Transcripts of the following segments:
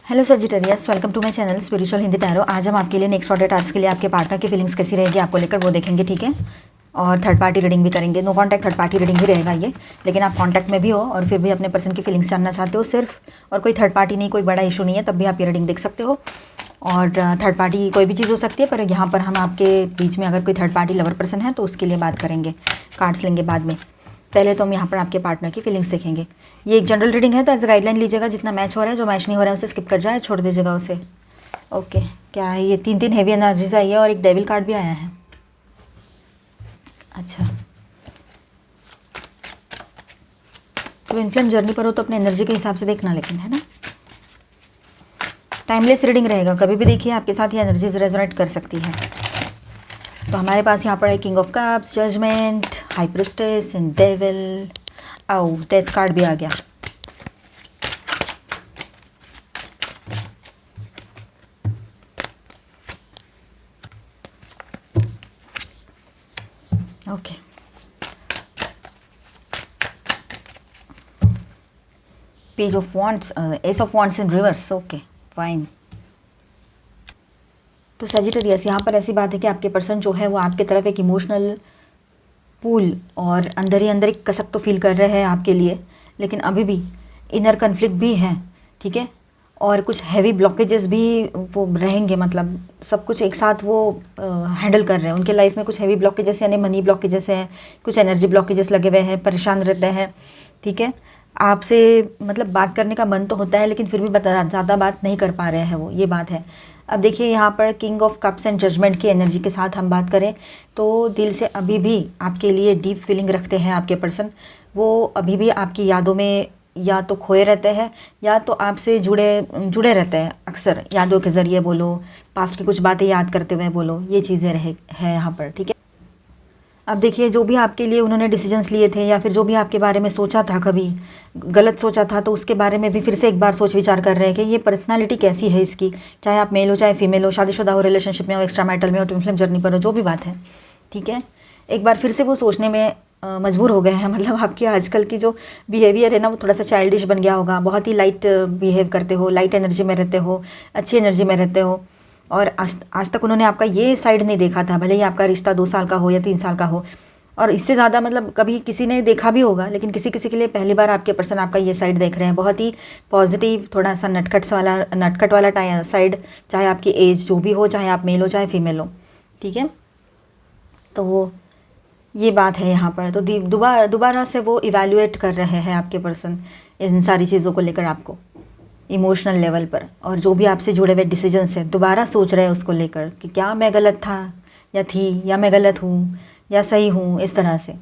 Hello Sagittarius, welcome to my channel spiritual Hindi tarot. आज हम आपके लिए नेक्स्ट ऑर्डर टास्क के लिए आपके पार्टनर की फीलिंग्स कैसी रहेगी आपको लेकर वो देखेंगे, ठीक है। और थर्ड पार्टी रीडिंग भी करेंगे। No contact third party reading भी रहेगा ये, लेकिन आप कॉन्टैक्ट में भी हो और फिर भी अपने पर्सन की फीलिंग्स जानना चाहते हो सिर्फ, और कोई थर्ड पार्टी नहीं, कोई बड़ा इशू नहीं है, तब भी आप ये रीडिंग देख सकते हो। और थर्ड पार्टी कोई भी चीज़ हो सकती है, पर यहाँ पर हम आपके बीच में अगर कोई थर्ड पार्टी लवर पर्सन है तो उसके लिए बात करेंगे, कार्ड्स लेंगे बाद में। पहले तो हम यहाँ पर आपके पार्टनर की फीलिंग्स देखेंगे। ये एक जनरल रीडिंग है तो एज अ गाइडलाइन लीजिएगा, जितना मैच हो रहा है, जो मैच नहीं हो रहा है उसे स्किप कर जाए, छोड़ दीजिएगा उसे। ओके, क्या है ये? तीन हेवी एनर्जीज आई है और एक डेविल कार्ड भी आया है। अच्छा, तो इन्फ्लेम जर्नी पर हो तो अपने एनर्जी के हिसाब से देखना, लेकिन है ना, टाइमलेस रीडिंग रहेगा, कभी भी देखिए आपके साथ ये एनर्जीज रेजोनेट कर सकती है। तो हमारे पास यहाँ पर है king of cups, judgement, high priestess and devil. आओ, डेथ कार्ड भी आ गया। Okay, page of wands, ace of wands in reverse. Okay fine. तो सजिटेरियस, यहाँ पर ऐसी बात है कि आपके पर्सन जो है वो आपकी तरफ एक इमोशनल पुल और अंदर ही अंदर एक कसक तो फील कर रहे हैं आपके लिए, लेकिन अभी भी इनर कन्फ्लिक्ट भी है, ठीक है। और कुछ हैवी ब्लॉकेजेस भी वो रहेंगे, मतलब सब कुछ एक साथ वो हैंडल कर रहे हैं। उनके लाइफ में कुछ हैवी ब्लॉकेजेस यानी मनी ब्लॉकेजेस हैं, कुछ एनर्जी ब्लॉकेजेस लगे हुए हैं, परेशान रहते हैं, ठीक है। आपसे मतलब बात करने का मन तो होता है, लेकिन फिर भी ज़्यादा बात नहीं कर पा रहे हैं वो, ये बात है। अब देखिए यहाँ पर king of cups and judgement की एनर्जी के साथ हम बात करें तो दिल से अभी भी आपके लिए डीप फीलिंग रखते हैं आपके पर्सन। वो अभी भी आपकी यादों में या तो खोए रहते हैं या तो आपसे जुड़े रहते हैं, अक्सर यादों के ज़रिए बोलो, पास्ट की कुछ बातें याद करते हुए बोलो, ये चीज़ें है यहाँ पर, ठीक है। अब देखिए, जो भी आपके लिए उन्होंने डिसीजंस लिए थे या फिर जो भी आपके बारे में सोचा था, कभी गलत सोचा था, तो उसके बारे में भी फिर से एक बार सोच विचार कर रहे हैं कि ये पर्सनालिटी कैसी है इसकी, चाहे आप मेल हो चाहे फीमेल हो, शादीशुदा हो, रिलेशनशिप में हो, एक्स्ट्रा मैरिटल में हो, ट्विन फ्लेम जर्नी पर हो, जो भी बात है, ठीक है। एक बार फिर से वो सोचने में मजबूर हो गए हैं। मतलब आपकी आजकल की जो बिहेवियर है ना, वो थोड़ा सा चाइल्डिश बन गया होगा, बहुत ही लाइट बिहेव करते हो, लाइट एनर्जी में रहते हो, अच्छी एनर्जी में रहते हो। और आज तक उन्होंने आपका ये साइड नहीं देखा था, भले ही आपका रिश्ता 2 साल का हो या 3 साल का हो, और इससे ज़्यादा मतलब कभी किसी ने देखा भी होगा, लेकिन किसी किसी के लिए पहली बार आपके पर्सन आपका ये साइड देख रहे हैं। बहुत ही पॉजिटिव, थोड़ा सा नटखट वाला साइड, चाहे आपकी एज जो भी हो, चाहे आप मेल हो चाहे फीमेल हो, ठीक है। तो ये बात है यहाँ पर। तो दोबारा से वो इवैल्यूएट कर रहे हैं आपके पर्सन इन सारी चीज़ों को लेकर आपको इमोशनल लेवल पर, और जो भी आपसे जुड़े हुए डिसीजंस हैं दोबारा सोच रहे हैं उसको लेकर कि क्या मैं गलत था या थी, या मैं गलत हूँ या सही हूँ, इस तरह से,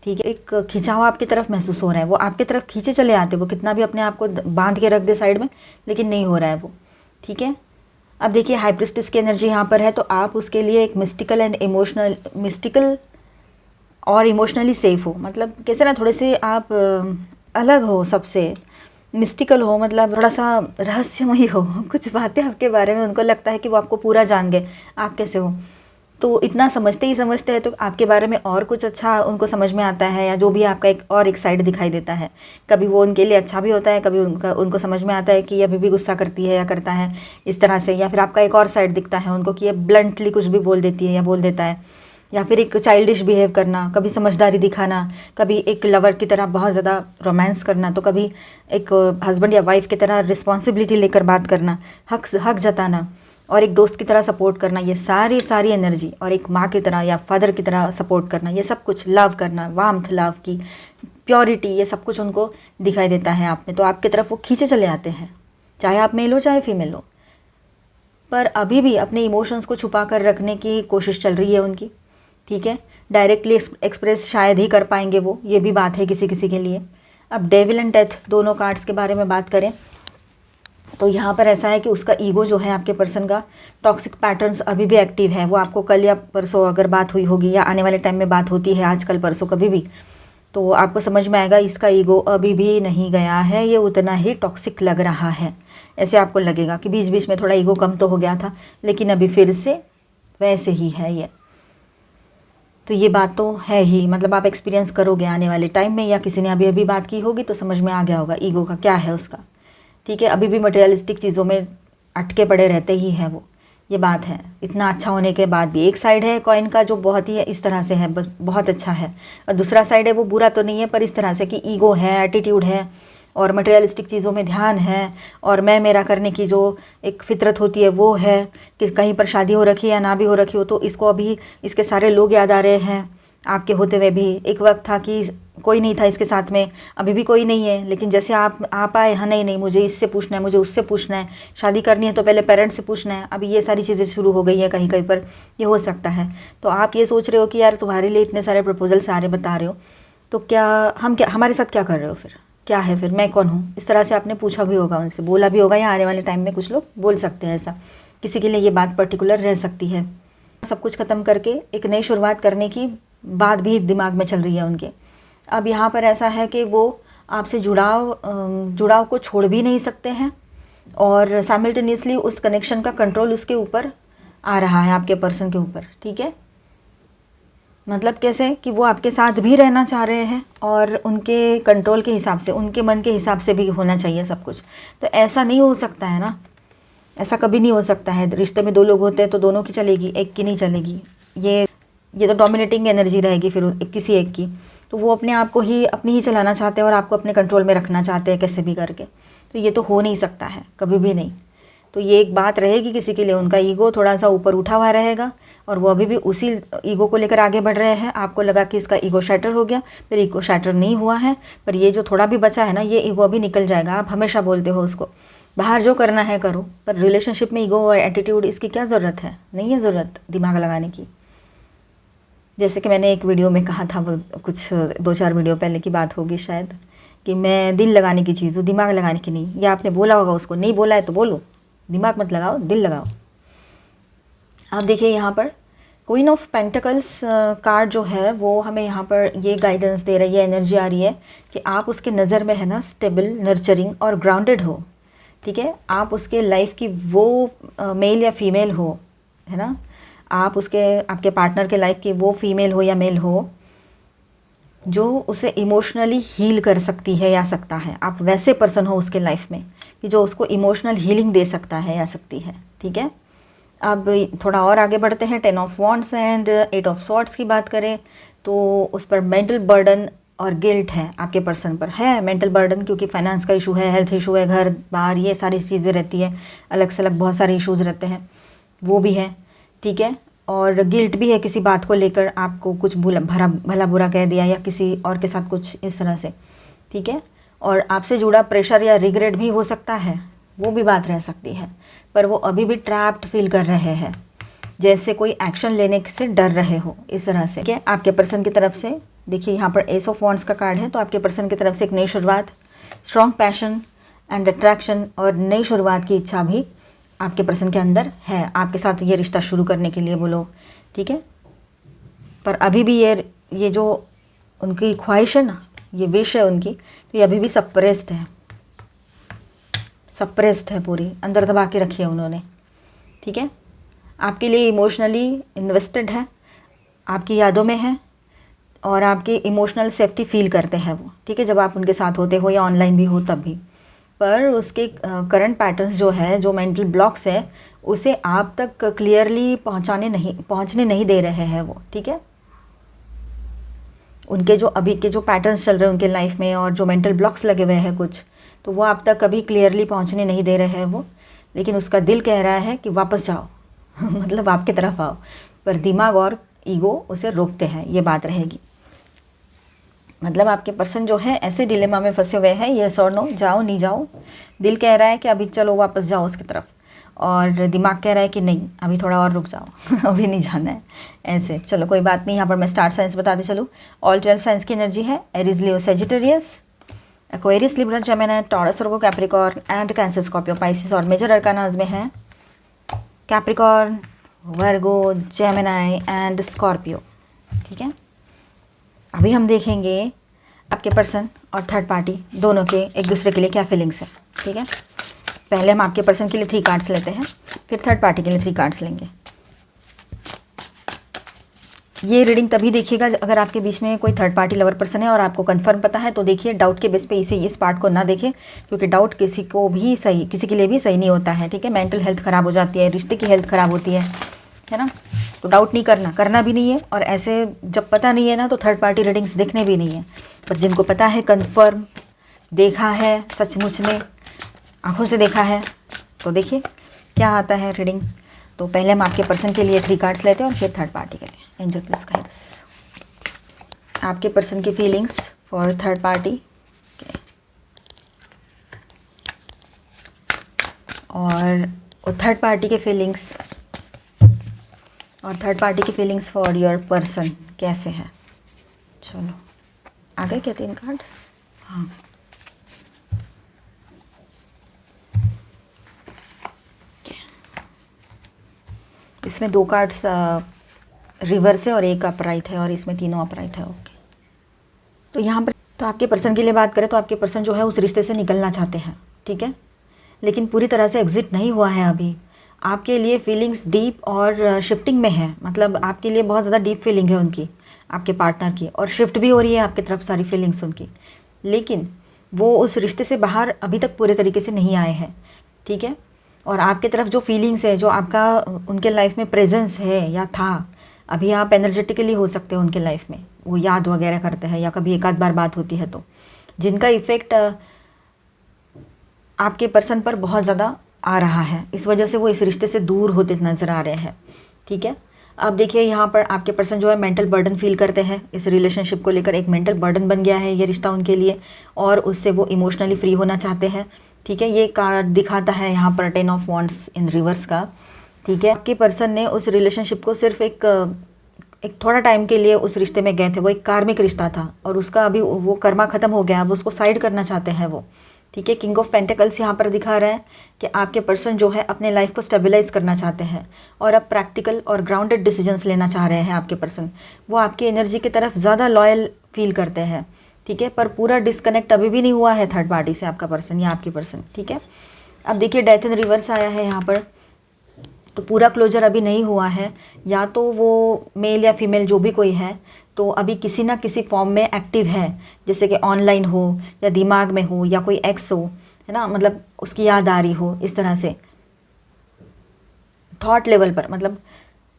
ठीक है। एक खिंचाव आपकी तरफ महसूस हो रहा है, वो आपकी तरफ खींचे चले आते, वो कितना भी अपने आप को बांध के रख दे साइड में, लेकिन नहीं हो रहा है वो, ठीक है। अब देखिए, हाई प्रिस्टेस की एनर्जी यहाँ पर है, तो आप उसके लिए एक मिस्टिकल और इमोशनली सेफ हो, मतलब कैसे ना, थोड़े से आप अलग हो सबसे, मिस्टिकल हो, मतलब थोड़ा सा रहस्यमयी हो। कुछ बातें आपके बारे में उनको लगता है कि वो आपको पूरा जान गए, आप कैसे हो, तो इतना समझते हैं तो आपके बारे में और कुछ अच्छा उनको समझ में आता है, या जो भी आपका एक साइड दिखाई देता है। कभी वो उनके लिए अच्छा भी होता है, कभी उनको समझ में आता है कि ये अभी भी गुस्सा करती है या करता है इस तरह से, या फिर आपका एक और साइड दिखता है उनको कि ये ब्लंटली कुछ भी बोल देती है या बोल देता है, या फिर एक चाइल्डिश बिहेव करना, कभी समझदारी दिखाना, कभी एक लवर की तरह बहुत ज़्यादा रोमांस करना, तो कभी एक हस्बैंड या वाइफ की तरह रिस्पॉन्सिबिलिटी लेकर बात करना, हक जताना, और एक दोस्त की तरह सपोर्ट करना, ये सारी एनर्जी, और एक माँ की तरह या फादर की तरह सपोर्ट करना, ये सब कुछ, लव करना, वार्मथ, लव की प्योरिटी, ये सब कुछ उनको दिखाई देता है आप में। तो आपकी तरफ वो खींचे चले आते हैं, चाहे आप मेल हो चाहे फीमेल हो, पर अभी भी अपने इमोशंस को छुपा कर रखने की कोशिश चल रही है उनकी, ठीक है। डायरेक्टली एक्सप्रेस शायद ही कर पाएंगे वो, ये भी बात है किसी किसी के लिए। अब डेविल एंड डेथ दोनों कार्ड्स के बारे में बात करें तो यहाँ पर ऐसा है कि उसका ईगो जो है आपके पर्सन का, टॉक्सिक पैटर्न्स अभी भी एक्टिव है। वो आपको कल या परसों अगर बात हुई होगी, या आने वाले टाइम में बात होती है, आजकल परसों कभी भी, तो आपको समझ में आएगा इसका ईगो अभी भी नहीं गया है, ये उतना ही टॉक्सिक लग रहा है। ऐसे आपको लगेगा कि बीच बीच में थोड़ा ईगो कम तो हो गया था, लेकिन अभी फिर से वैसे ही है ये। तो ये बात तो है ही, मतलब आप एक्सपीरियंस करोगे आने वाले टाइम में, या किसी ने अभी बात की होगी तो समझ में आ गया होगा ईगो का क्या है उसका। ठीक है, अभी भी मटेरियलिस्टिक चीज़ों में अटके पड़े रहते ही हैं वो, ये बात है। इतना अच्छा होने के बाद भी एक साइड है कॉइन का जो बहुत ही इस तरह से है, बस बहुत अच्छा है, और दूसरा साइड है वो बुरा तो नहीं है पर इस तरह से कि ईगो है, एटीट्यूड है और मटेरियलिस्टिक चीज़ों में ध्यान है, और मैं मेरा करने की जो एक फितरत होती है वो है कि कहीं पर शादी हो रखी है या ना भी हो रखी हो तो इसको अभी इसके सारे लोग याद आ रहे हैं आपके होते हुए भी। एक वक्त था कि कोई नहीं था इसके साथ में, अभी भी कोई नहीं है, लेकिन जैसे आप आए, हाँ नहीं मुझे इससे पूछना है, मुझे उससे पूछना है, शादी करनी है तो पहले पेरेंट्स से पूछना है, अभी ये सारी चीज़ें शुरू हो गई है कहीं कहीं पर, ये हो सकता है। तो आप ये सोच रहे हो कि यार तुम्हारे लिए इतने सारे प्रपोजल सारे बता रहे हो, तो क्या हमारे साथ क्या कर रहे हो फिर, क्या है फिर, मैं कौन हूँ? इस तरह से आपने पूछा भी होगा उनसे, बोला भी होगा, या आने वाले टाइम में कुछ लोग बोल सकते हैं ऐसा, किसी के लिए ये बात पर्टिकुलर रह सकती है। सब कुछ ख़त्म करके एक नई शुरुआत करने की बात भी दिमाग में चल रही है उनके। अब यहाँ पर ऐसा है कि वो आपसे जुड़ाव को छोड़ भी नहीं सकते हैं, और साइमल्टेनियसली उस कनेक्शन का कंट्रोल उसके ऊपर आ रहा है, आपके पर्सन के ऊपर। ठीक है, मतलब कैसे कि वो आपके साथ भी रहना चाह रहे हैं और उनके कंट्रोल के हिसाब से, उनके मन के हिसाब से भी होना चाहिए सब कुछ। तो ऐसा नहीं हो सकता है ना, ऐसा कभी नहीं हो सकता है। रिश्ते में दो लोग होते हैं तो दोनों की चलेगी, एक की नहीं चलेगी। ये तो डोमिनेटिंग एनर्जी रहेगी फिर किसी एक की। तो वो अपने आप को ही अपनी ही चलाना चाहते हैं और आपको अपने कंट्रोल में रखना चाहते हैं कैसे भी करके। तो ये तो हो नहीं सकता है कभी भी नहीं। तो ये एक बात रहेगी किसी के लिए, उनका ईगो थोड़ा सा ऊपर उठा हुआ रहेगा और वो अभी भी उसी ईगो को लेकर आगे बढ़ रहे हैं। आपको लगा कि इसका ईगो शैटर हो गया, पर ईगो शैटर नहीं हुआ है, पर ये जो थोड़ा भी बचा है ना, ये ईगो अभी निकल जाएगा। आप हमेशा बोलते हो उसको बाहर जो करना है करो, पर रिलेशनशिप में ईगो और एटीट्यूड इसकी क्या ज़रूरत है? नहीं है ज़रूरत दिमाग लगाने की। जैसे कि मैंने एक वीडियो में कहा था, वो कुछ 2-4 वीडियो पहले की बात होगी शायद, कि मैं दिल लगाने की चीज़ हूँ, दिमाग लगाने की नहीं। या आपने बोला होगा उसको, नहीं बोला है तो बोलो, दिमाग मत लगाओ, दिल लगाओ। आप देखिए यहाँ पर क्वीन ऑफ पेंटिकल्स कार्ड जो है वो हमें यहाँ पर ये गाइडेंस दे रही है, एनर्जी आ रही है कि आप उसके नज़र में है ना स्टेबल, नर्चरिंग और ग्राउंडेड हो। ठीक है, आप उसके लाइफ की वो मेल या फीमेल हो, है ना, आप आपके पार्टनर के लाइफ की वो फीमेल हो या मेल हो जो उसे इमोशनली हील कर सकती है या सकता है। आप वैसे पर्सन हो उसके लाइफ में कि जो उसको इमोशनल हीलिंग दे सकता है या सकती है। ठीक है, अब थोड़ा और आगे बढ़ते हैं। 10 of wands and 8 of swords की बात करें तो उस पर मेंटल बर्डन और गिल्ट है, आपके पर्सन पर है मेंटल बर्डन, क्योंकि फाइनेंस का इशू है, हेल्थ इशू है, घर बाहर ये सारी चीज़ें रहती है, अलग से अलग बहुत सारे इश्यूज़ रहते हैं, वो भी है। ठीक है, और गिल्ट भी है किसी बात को लेकर, आपको कुछ भला बुरा कह दिया या किसी और के साथ कुछ इस तरह से। ठीक है, और आपसे जुड़ा प्रेशर या रिग्रेट भी हो सकता है, वो भी बात रह सकती है, पर वो अभी भी ट्रैप्ड फील कर रहे हैं, जैसे कोई एक्शन लेने से डर रहे हो, इस तरह से। ठीक है, आपके पर्सन की तरफ से देखिए यहाँ पर एस ऑफ वॉन्ड्स का कार्ड है, तो आपके पर्सन की तरफ से एक नई शुरुआत, स्ट्रॉन्ग पैशन एंड अट्रैक्शन और नई शुरुआत की इच्छा भी आपके पर्सन के अंदर है, आपके साथ ये रिश्ता शुरू करने के लिए वो लोग। ठीक है, पर अभी भी ये जो उनकी ख्वाहिश है ना, ये विश है उनकी, तो ये अभी भी सप्रेस्ड है, पूरी अंदर दबा के रखी है उन्होंने। ठीक है, आपके लिए इमोशनली इन्वेस्टेड है, आपकी यादों में है और आपकी इमोशनल सेफ्टी फील करते हैं वो। ठीक है, जब आप उनके साथ होते हो या ऑनलाइन भी हो तब भी। पर उसके करंट पैटर्न्स जो है, जो मेंटल ब्लॉक्स है, उसे आप तक क्लियरली पहुंचने नहीं दे रहे हैं वो। ठीक है, उनके जो अभी के जो पैटर्न्स चल रहे हैं उनके लाइफ में और जो मेंटल ब्लॉक्स लगे हुए हैं कुछ, तो वो आप तक कभी क्लियरली पहुंचने नहीं दे रहे हैं वो। लेकिन उसका दिल कह रहा है कि वापस जाओ मतलब आपकी तरफ आओ, पर दिमाग और ईगो उसे रोकते हैं, ये बात रहेगी। मतलब आपके पर्सन जो है ऐसे डिलेमा में फंसे हुए हैं, येस और नो, जाओ नहीं जाओ। दिल कह रहा है कि अभी चलो वापस जाओ उसकी तरफ, और दिमाग कह रहा है कि नहीं अभी थोड़ा और रुक जाओ अभी नहीं जाना है। ऐसे चलो कोई बात नहीं, यहाँ पर मैं स्टार साइंस बताते चलूँ। ऑल 12 साइंस की एनर्जी है, Aries, Leo, Sagittarius, Aquarius, Libra, Gemini, taurus, Virgo, Capricorn and cancer, Scorpio, Pisces. और मेजर अरकानाज में है Capricorn, Virgo, Gemini and Scorpio. ठीक है, अभी हम देखेंगे आपके पर्सन और थर्ड पार्टी दोनों के एक दूसरे के लिए क्या फीलिंग्स है। ठीक है, पहले हम आपके पर्सन के लिए 3 कार्ड्स लेते हैं, फिर थर्ड पार्टी के लिए 3 कार्ड्स लेंगे। ये रीडिंग तभी देखिएगा अगर आपके बीच में कोई थर्ड पार्टी लवर पर्सन है और आपको कंफर्म पता है तो देखिए, डाउट के बेस पे इस पार्ट को ना देखें, क्योंकि डाउट किसी के लिए भी सही नहीं होता है, ठीक है। मेंटल हेल्थ ख़राब हो जाती है, रिश्ते की हेल्थ ख़राब होती है ना। तो डाउट नहीं करना भी नहीं है, और ऐसे जब पता नहीं है ना तो थर्ड पार्टी रीडिंग्स देखने भी नहीं है। पर जिनको पता है, कंफर्म देखा है, सचमुच में आँखों से देखा है, तो देखिए क्या आता है रीडिंग। तो पहले हम आपके पर्सन के लिए 3 कार्ड्स लेते हैं और फिर थर्ड पार्टी के लिए। Angel please guide us. आपके पर्सन की फीलिंग्स फॉर थर्ड पार्टी, और थर्ड पार्टी के फीलिंग्स, और थर्ड पार्टी की फीलिंग्स फॉर योर पर्सन कैसे है। चलो आ गए क्या 3 कार्ड्स? हाँ, इसमें 2 कार्ड्स रिवर्स है और 1 अपराइट है, और इसमें तीनों अपराइट है। ओके, तो यहाँ पर तो आपके पर्सन के लिए बात करें तो आपके पर्सन जो है उस रिश्ते से निकलना चाहते हैं, ठीक है, लेकिन पूरी तरह से एग्जिट नहीं हुआ है अभी। आपके लिए फीलिंग्स डीप और शिफ्टिंग में है, मतलब आपके लिए बहुत ज़्यादा डीप फीलिंग है उनकी, आपके पार्टनर की, और शिफ्ट भी हो रही है आपकी तरफ सारी फीलिंग्स उनकी, लेकिन वो उस रिश्ते से बाहर अभी तक पूरे तरीके से नहीं आए हैं, ठीक है। और आपके तरफ जो फीलिंग्स है, जो आपका उनके लाइफ में प्रेजेंस है या था, अभी आप एनर्जेटिकली हो सकते हो उनके लाइफ में, वो याद वगैरह करते हैं या कभी एक आध बार बात होती है, तो जिनका इफ़ेक्ट आपके पर्सन पर बहुत ज़्यादा आ रहा है, इस वजह से वो इस रिश्ते से दूर होते नज़र आ रहे हैं, ठीक है। अब देखिए यहाँ पर आपके पर्सन जो है मेंटल बर्डन फील करते हैं, इस रिलेशनशिप को लेकर एक मेंटल बर्डन बन गया है ये रिश्ता उनके लिए, और उससे वो इमोशनली फ्री होना चाहते हैं, ठीक है। ये कार्ड दिखाता है यहाँ पर 10 ऑफ वॉन्ड्स इन रिवर्स का, ठीक है। आपके पर्सन ने उस रिलेशनशिप को सिर्फ एक थोड़ा टाइम के लिए उस रिश्ते में गए थे, वो एक कार्मिक रिश्ता था और उसका अभी वो कर्मा ख़त्म हो गया, अब उसको साइड करना चाहते हैं वो, ठीक है। किंग ऑफ पेंटिकल्स यहाँ पर दिखा रहा है कि आपके पर्सन जो है अपने लाइफ को स्टेबलाइज करना चाहते हैं और अब प्रैक्टिकल और ग्राउंडेड डिसीजंस लेना चाह रहे हैं आपके पर्सन। वो आपकी एनर्जी की तरफ ज़्यादा लॉयल फील करते हैं, ठीक है, पर पूरा डिस्कनेक्ट अभी भी नहीं हुआ है थर्ड पार्टी से आपका पर्सन या आपकी पर्सन, ठीक है। अब देखिए डेथ इन रिवर्स आया है यहाँ पर, तो पूरा क्लोजर अभी नहीं हुआ है, या तो वो मेल या फीमेल जो भी कोई है तो अभी किसी ना किसी फॉर्म में एक्टिव है, जैसे कि ऑनलाइन हो या दिमाग में हो या कोई एक्स हो, है ना, मतलब उसकी याद आ रही हो, इस तरह से थॉट लेवल पर, मतलब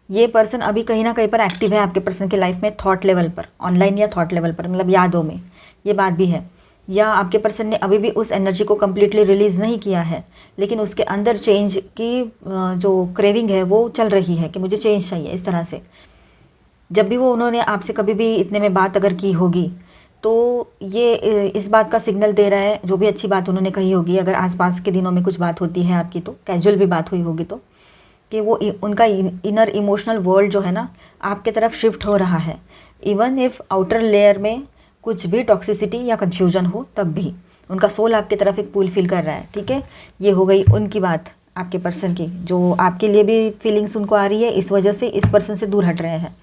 ये पर्सन अभी कहीं ना कहीं पर एक्टिव है आपके पर्सन के लाइफ में, थॉट लेवल पर, ऑनलाइन या थॉट लेवल पर, मतलब यादों में, ये बात भी है। या आपके पर्सन ने अभी भी उस एनर्जी को कम्प्लीटली रिलीज़ नहीं किया है, लेकिन उसके अंदर चेंज की जो क्रेविंग है वो चल रही है कि मुझे चेंज चाहिए, इस तरह से। जब भी वो उन्होंने आपसे कभी भी इतने में बात अगर की होगी तो ये इस बात का सिग्नल दे रहा है, जो भी अच्छी बात उन्होंने कही होगी, अगर आसपास के दिनों में कुछ बात होती है आपकी, तो कैजुअल भी बात हुई होगी, तो कि वो उनका इनर इमोशनल वर्ल्ड जो है ना आपके तरफ शिफ्ट हो रहा है। इवन इफ़ आउटर लेयर में कुछ भी टॉक्सिसिटी या कन्फ्यूजन हो, तब भी उनका सोल आपकी तरफ एक पुल फील कर रहा है, ठीक है। ये हो गई उनकी बात आपके पर्सन की, जो आपके लिए भी फीलिंग्स उनको आ रही है, इस वजह से इस पर्सन से दूर हट रहे हैं।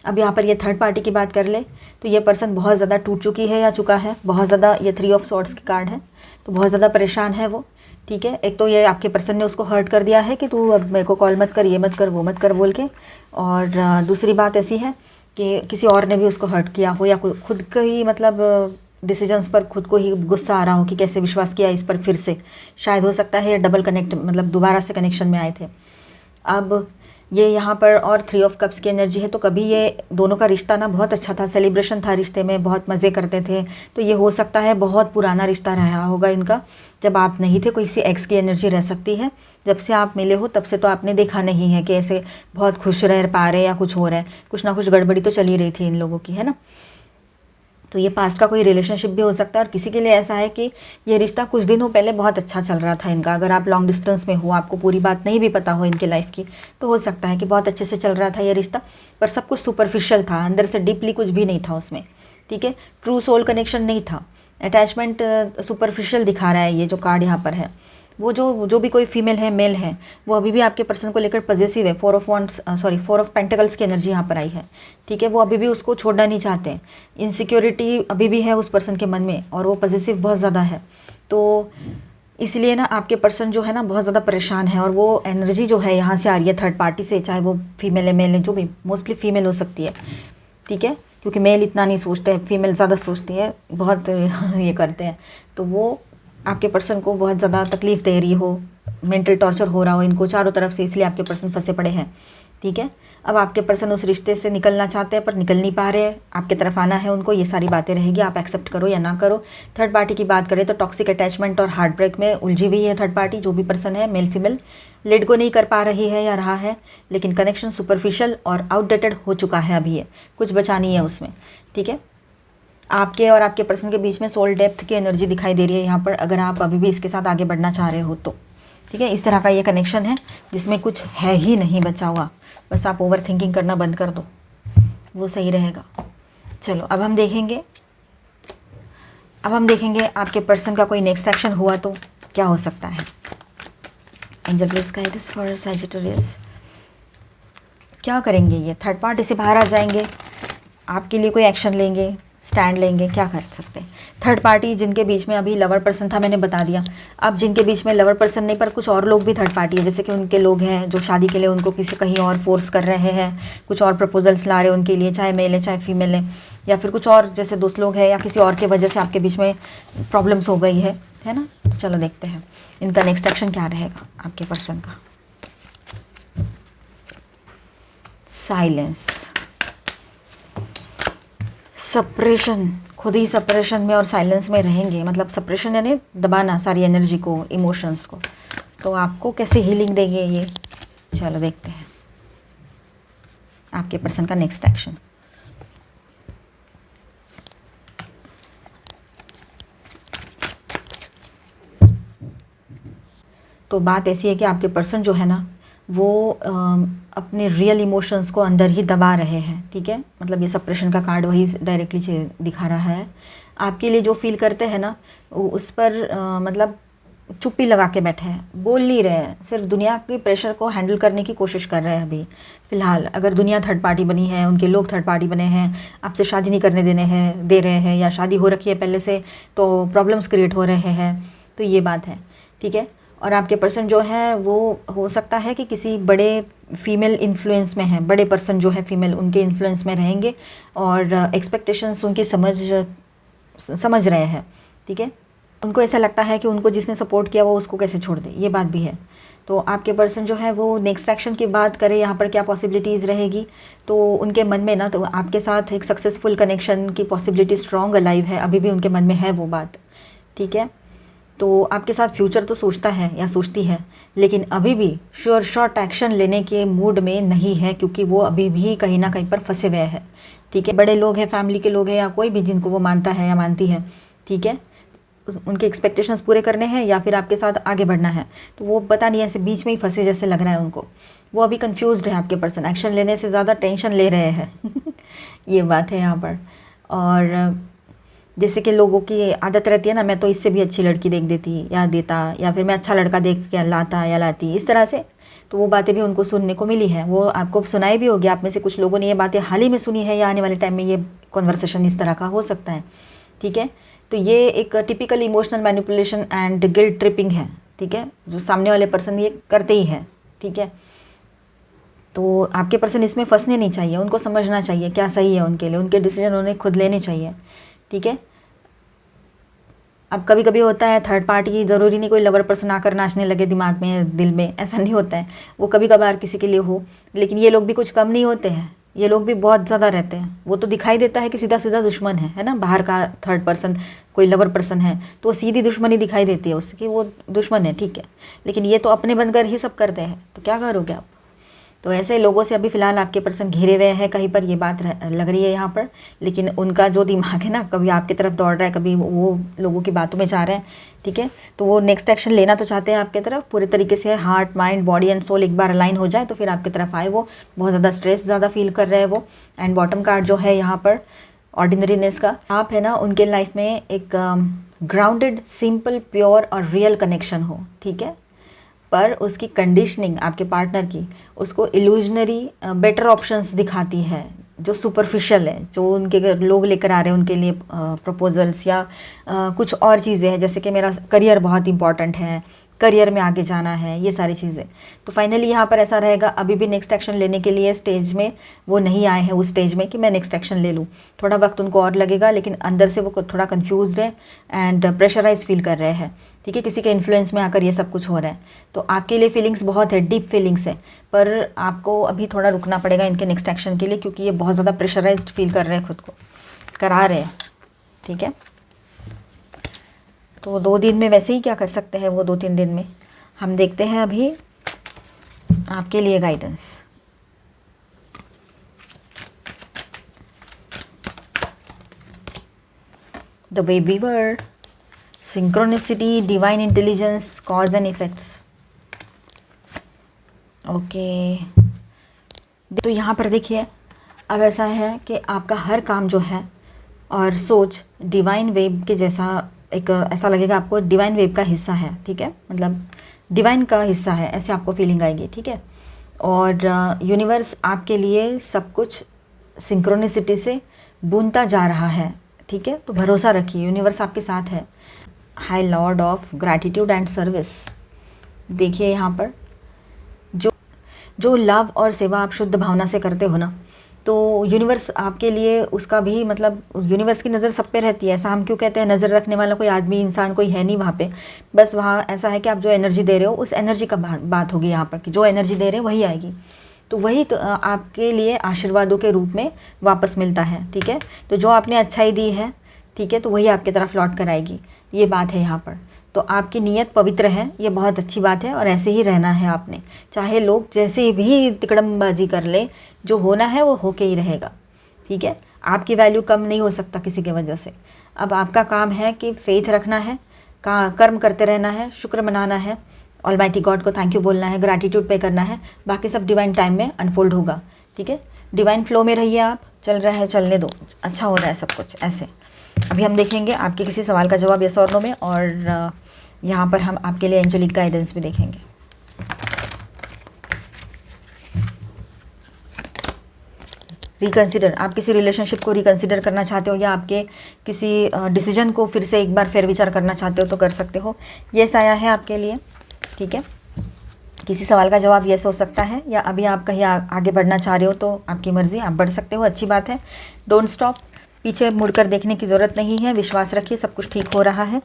अब यहाँ पर ये थर्ड पार्टी की बात कर ले तो ये पर्सन बहुत ज़्यादा टूट चुकी है या चुका है, बहुत ज़्यादा, ये 3 ऑफ सॉर्ड्स की कार्ड है, तो बहुत ज़्यादा परेशान है वो, ठीक है। एक तो ये आपके पर्सन ने उसको हर्ट कर दिया है कि तू अब मेरे को कॉल मत कर, ये मत कर, वो मत कर बोल के, और दूसरी बात ऐसी है कि किसी और ने भी उसको हर्ट किया हो, या खुद का ही मतलब डिसीजंस पर खुद को ही गुस्सा आ रहा हो कि कैसे विश्वास किया इस पर फिर से, शायद हो सकता है डबल कनेक्ट, मतलब दोबारा से कनेक्शन में आए थे। अब ये यहाँ पर और 3 ऑफ कप्स की एनर्जी है, तो कभी ये दोनों का रिश्ता ना बहुत अच्छा था, सेलिब्रेशन था रिश्ते में, बहुत मज़े करते थे, तो ये हो सकता है बहुत पुराना रिश्ता रहा होगा इनका, जब आप नहीं थे। कोई सी एक्स की एनर्जी रह सकती है, जब से आप मिले हो तब से तो आपने देखा नहीं है कि ऐसे बहुत खुश रह पा रहे या कुछ हो रहा है, कुछ ना कुछ गड़बड़ी तो चली रही थी इन लोगों की, है ना। तो ये पास्ट का कोई रिलेशनशिप भी हो सकता है, और किसी के लिए ऐसा है कि ये रिश्ता कुछ दिनों पहले बहुत अच्छा चल रहा था इनका। अगर आप लॉन्ग डिस्टेंस में हो, आपको पूरी बात नहीं भी पता हो इनके लाइफ की, तो हो सकता है कि बहुत अच्छे से चल रहा था ये रिश्ता, पर सब कुछ सुपरफिशियल था, अंदर से डीपली कुछ भी नहीं था उसमें, ठीक है। ट्रू सोल कनेक्शन नहीं था, अटैचमेंट सुपरफिशियल दिखा रहा है ये जो कार्ड यहाँ पर है। वो जो भी कोई फीमेल है, मेल है, वो अभी भी आपके पर्सन को लेकर पॉजिटिव है। 4 ऑफ पेंटिकल्स की एनर्जी यहाँ पर आई है, ठीक है। वो अभी भी उसको छोड़ना नहीं चाहते, इनसिक्योरिटी अभी भी है उस पर्सन के मन में, और वो पॉजिटिव बहुत ज़्यादा है। तो इसलिए ना आपके पर्सन जो है ना बहुत ज़्यादा परेशान है, और वो एनर्जी जो है यहाँ से आ रही है थर्ड पार्टी से, चाहे वो फीमेल है मेल है, जो भी, मोस्टली फीमेल हो सकती है, ठीक है, क्योंकि मेल इतना नहीं सोचते हैं, फीमेल ज़्यादा सोचती है, बहुत ये करते हैं। तो वो आपके पर्सन को बहुत ज़्यादा तकलीफ़ दे रही हो, मेंटल टॉर्चर हो रहा हो इनको चारों तरफ से, इसलिए आपके पर्सन फंसे पड़े हैं, ठीक है। अब आपके पर्सन उस रिश्ते से निकलना चाहते हैं पर निकल नहीं पा रहे हैं, आपके तरफ आना है उनको, ये सारी बातें रहेगी, आप एक्सेप्ट करो या ना करो। थर्ड पार्टी की बात करें तो टॉक्सिक अटैचमेंट और हार्ट ब्रेक में उलझी हुई है थर्ड पार्टी, जो भी पर्सन है मेल फीमेल, लेट गो नहीं कर पा रही है या रहा है, लेकिन कनेक्शन सुपरफिशियल और आउटडेटेड हो चुका है अभी, ये कुछ बचा नहीं है उसमें, ठीक है। आपके और आपके पर्सन के बीच में सोल डेप्थ की एनर्जी दिखाई दे रही है यहाँ पर, अगर आप अभी भी इसके साथ आगे बढ़ना चाह रहे हो तो, ठीक है। इस तरह का ये कनेक्शन है जिसमें कुछ है ही नहीं बचा हुआ, बस आप ओवर थिंकिंग करना बंद कर दो, वो सही रहेगा। चलो अब हम देखेंगे आपके पर्सन का कोई नेक्स्ट एक्शन हुआ तो क्या हो सकता है। Angel please guide us for Sagittarius, क्या करेंगे ये? थर्ड पार्टी से बाहर आ जाएंगे, आपके लिए कोई एक्शन लेंगे, स्टैंड लेंगे, क्या कर सकते हैं? थर्ड पार्टी जिनके बीच में अभी लवर पर्सन था, मैंने बता दिया। अब जिनके बीच में लवर पर्सन नहीं पर कुछ और लोग भी थर्ड पार्टी है, जैसे कि उनके लोग हैं जो शादी के लिए उनको किसी कहीं और फोर्स कर रहे हैं, कुछ और प्रपोजल्स ला रहे हैं उनके लिए, चाहे मेल है चाहे फीमेल है, या फिर कुछ और जैसे दोस्त लोग हैं, या किसी और के वजह से आपके बीच में प्रॉब्लम्स हो गई है ना। तो चलो देखते हैं इनका नेक्स्ट एक्शन क्या रहेगा आपके पर्सन का। साइलेंस, सप्रेशन, खुद ही सप्रेशन में और साइलेंस में रहेंगे, मतलब सप्रेशन यानी दबाना सारी एनर्जी को, इमोशंस को। तो आपको कैसे हीलिंग देंगे ये, चलो देखते हैं आपके पर्सन का नेक्स्ट एक्शन। तो बात ऐसी है कि आपके पर्सन जो है ना वो अपने रियल इमोशंस को अंदर ही दबा रहे हैं, ठीक है। मतलब ये सप्रेशन का कार्ड वही डायरेक्टली दिखा रहा है। आपके लिए जो फील करते हैं ना उस पर मतलब चुप्पी लगा के बैठे हैं, बोल नहीं रहे हैं, सिर्फ दुनिया के प्रेशर को हैंडल करने की कोशिश कर रहे हैं अभी फ़िलहाल। अगर दुनिया थर्ड पार्टी बनी है, उनके लोग थर्ड पार्टी बने हैं, आपसे शादी नहीं करने दे रहे हैं, या शादी हो रखी है पहले से तो प्रॉब्लम्स क्रिएट हो रहे हैं, तो ये बात है, ठीक है। और आपके पर्सन जो है वो हो सकता है कि किसी बड़े फीमेल इन्फ्लुएंस में है, बड़े पर्सन जो है फीमेल उनके इन्फ्लुएंस में रहेंगे, और एक्सपेक्टेशंस उनकी समझ रहे हैं, ठीक है। उनको ऐसा लगता है कि उनको जिसने सपोर्ट किया वो उसको कैसे छोड़ दे, ये बात भी है। तो आपके पर्सन जो है वो नेक्स्ट एक्शन की बात करें यहाँ पर क्या पॉसिबिलिटीज़ रहेगी, तो उनके मन में ना तो आपके साथ एक सक्सेसफुल कनेक्शन की पॉसिबिलिटी स्ट्रॉन्ग अलाइव है, अभी भी उनके मन में है वो बात, ठीक है। तो आपके साथ फ्यूचर तो सोचता है या सोचती है, लेकिन अभी भी श्योर शॉर्ट एक्शन लेने के मूड में नहीं है, क्योंकि वो अभी भी कहीं ना कहीं पर फंसे हुए हैं, ठीक है। बड़े लोग हैं, फैमिली के लोग हैं, या कोई भी जिनको वो मानता है या मानती है, ठीक है, उनके एक्सपेक्टेशंस पूरे करने हैं या फिर आपके साथ आगे बढ़ना है, तो वो पता नहीं, ऐसे बीच में ही फंसे जैसे लग रहा है उनको। वो अभी कंफ्यूज्ड है आपके पर्सन, एक्शन लेने से ज़्यादा टेंशन ले रहे हैं ये बात है यहाँ पर। और जैसे कि लोगों की आदत रहती है ना, मैं तो इससे भी अच्छी लड़की देख देती या देता, या फिर मैं अच्छा लड़का देख के लाता या लाती, इस तरह से। तो वो बातें भी उनको सुनने को मिली है, वो आपको सुनाई भी होगी, आप में से कुछ लोगों ने ये बातें हाल ही में सुनी है, या आने वाले टाइम में ये कॉन्वर्सेशन इस तरह का हो सकता है, ठीक है। तो ये एक typical emotional manipulation and guilt tripping है, ठीक है, जो सामने वाले पर्सन ये करते ही हैं, ठीक है। तो आपके पर्सन इसमें फंसने नहीं चाहिए, उनको समझना चाहिए क्या सही है उनके लिए, उनके डिसीजन उन्हें खुद लेने चाहिए, ठीक है। अब कभी कभी होता है थर्ड पार्टी, ज़रूरी नहीं कोई लवर पर्सन आकर नाचने लगे दिमाग में दिल में, ऐसा नहीं होता है, वो कभी कभार किसी के लिए हो, लेकिन ये लोग भी कुछ कम नहीं होते हैं, ये लोग भी बहुत ज़्यादा रहते हैं। वो तो दिखाई देता है कि सीधा सीधा दुश्मन है ना, बाहर का थर्ड पर्सन कोई लवर पर्सन है तो सीधी दुश्मनी दिखाई देती है उससे कि वो दुश्मन है, ठीक है, लेकिन ये तो अपने बनकर ही सब करते हैं, तो क्या करोगे आप। तो ऐसे लोगों से अभी फ़िलहाल आपके पर्सन घिरे हुए हैं कहीं पर, ये बात लग रही है यहाँ पर, लेकिन उनका जो दिमाग है ना कभी आपकी तरफ दौड़ रहा है, कभी वो लोगों की बातों में जा रहे हैं, ठीक है। तो वो नेक्स्ट एक्शन लेना तो चाहते हैं आपके तरफ पूरे तरीके से, heart mind body and soul एक बार अलाइन हो जाए तो फिर आपकी तरफ आए। वो बहुत ज़्यादा स्ट्रेस ज़्यादा फील कर रहे हैं वो। एंड बॉटम कार्ड जो है यहाँ पर ऑर्डिनरीनेस का, आप है ना उनके लाइफ में एक ग्राउंडेड सिंपल प्योर और रियल कनेक्शन हो, ठीक है, पर उसकी कंडीशनिंग आपके पार्टनर की उसको इल्यूजनरी बेटर ऑप्शंस दिखाती है, जो सुपरफिशियल है, जो उनके लोग लेकर आ रहे हैं उनके लिए प्रपोजल्स या कुछ और चीज़ें हैं, जैसे कि मेरा करियर बहुत इंपॉर्टेंट है, करियर में आगे जाना है, ये सारी चीज़ें। तो फाइनली यहाँ पर ऐसा रहेगा, अभी भी नेक्स्ट एक्शन लेने के लिए स्टेज में वो नहीं आए हैं, उस स्टेज में कि मैं नेक्स्ट एक्शन ले लूँ। थोड़ा वक्त उनको और लगेगा, लेकिन अंदर से वो थोड़ा कंफ्यूज्ड है एंड प्रेशराइज फील कर रहे हैं। ठीक है, किसी के इन्फ्लुएंस में आकर ये सब कुछ हो रहा है। तो आपके लिए फीलिंग्स बहुत है, डीप फीलिंग्स है, पर आपको अभी थोड़ा रुकना पड़ेगा इनके नेक्स्ट एक्शन के लिए, क्योंकि ये बहुत ज़्यादा प्रेशराइज्ड फील कर रहे हैं, खुद को करा रहे हैं। ठीक है, तो 2 दिन में वैसे ही क्या कर सकते हैं वो 2-3 दिन में, हम देखते हैं अभी आपके लिए guidance. The way weaver, synchronicity, divine intelligence, cause and effects. Okay, तो यहाँ पर देखिए, अब ऐसा है कि आपका हर काम जो है और सोच डिवाइन वेव के जैसा, एक ऐसा लगेगा आपको डिवाइन वेव का हिस्सा है। ठीक है, मतलब डिवाइन का हिस्सा है, ऐसे आपको फीलिंग आएगी। ठीक है, और यूनिवर्स आपके लिए सब कुछ सिंक्रोनिसिटी से बुनता जा रहा है। ठीक है, तो भरोसा रखिए, यूनिवर्स आपके साथ है। High Lord of gratitude and service. देखिए यहाँ पर जो लव और सेवा आप शुद्ध भावना से करते हो ना, तो यूनिवर्स आपके लिए उसका भी, मतलब यूनिवर्स की नज़र सब पे रहती है। ऐसा हम क्यों कहते हैं, नज़र रखने वाला कोई आदमी, इंसान कोई है नहीं वहाँ पे, बस वहाँ ऐसा है कि आप जो एनर्जी दे रहे हो उस एनर्जी का बात होगी यहाँ पर, कि जो एनर्जी दे रहे हैं वही आएगी। तो वही तो आपके लिए आशीर्वादों के रूप में वापस मिलता है। ठीक है, तो जो आपने अच्छाई दी है, ठीक है, तो वही आपकी तरफ लौट कर आएगी, ये बात है यहाँ पर। तो आपकी नीयत पवित्र है, ये बहुत अच्छी बात है, और ऐसे ही रहना है आपने, चाहे लोग जैसे भी तिकड़मबाजी कर ले, जो होना है वो होके ही रहेगा। ठीक है, आपकी वैल्यू कम नहीं हो सकता किसी के वजह से। अब आपका काम है कि फेथ रखना है, कर्म करते रहना है, शुक्र मनाना है, ऑलमाइटी गॉड को थैंक यू बोलना है, ग्रैटिट्यूड पे करना है, बाकी सब डिवाइन टाइम में अनफोल्ड होगा। ठीक है, डिवाइन फ्लो में रहिए आप, चल रहा है चलने दो, अच्छा हो रहा है सब कुछ ऐसे। अभी हम देखेंगे आपके किसी सवाल का जवाब यस और नो में, और यहाँ पर हम आपके लिए एंजेलिक गाइडेंस भी देखेंगे। रिकंसिडर, आप किसी रिलेशनशिप को रिकंसिडर करना चाहते हो, या आपके किसी डिसीजन को फिर से एक बार फेर विचार करना चाहते हो तो कर सकते हो। यस आया है आपके लिए। ठीक है, किसी सवाल का जवाब यस हो सकता है, या अभी आप कहीं आगे बढ़ना चाह रहे हो तो आपकी मर्ज़ी, आप बढ़ सकते हो, अच्छी बात है। डोंट स्टॉप, पीछे मुड़कर देखने की ज़रूरत नहीं है, विश्वास रखिए, सब कुछ ठीक हो रहा है,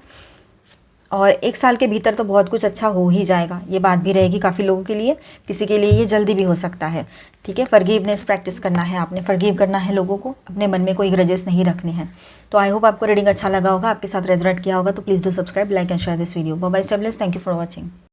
और 1 साल के भीतर तो बहुत कुछ अच्छा हो ही जाएगा। ये बात भी रहेगी काफ़ी लोगों के लिए, किसी के लिए ये जल्दी भी हो सकता है। ठीक है, फॉरगिवनेस प्रैक्टिस करना है आपने, फॉरगिव करना है लोगों को, अपने मन में कोई ग्रजेस नहीं रखने हैं। तो आई होप आपको रीडिंग अच्छा लगा होगा, आपके साथ रेजोनेट किया होगा, तो please do subscribe, like and share this video. Bye bye, stay blessed, thank you for watching.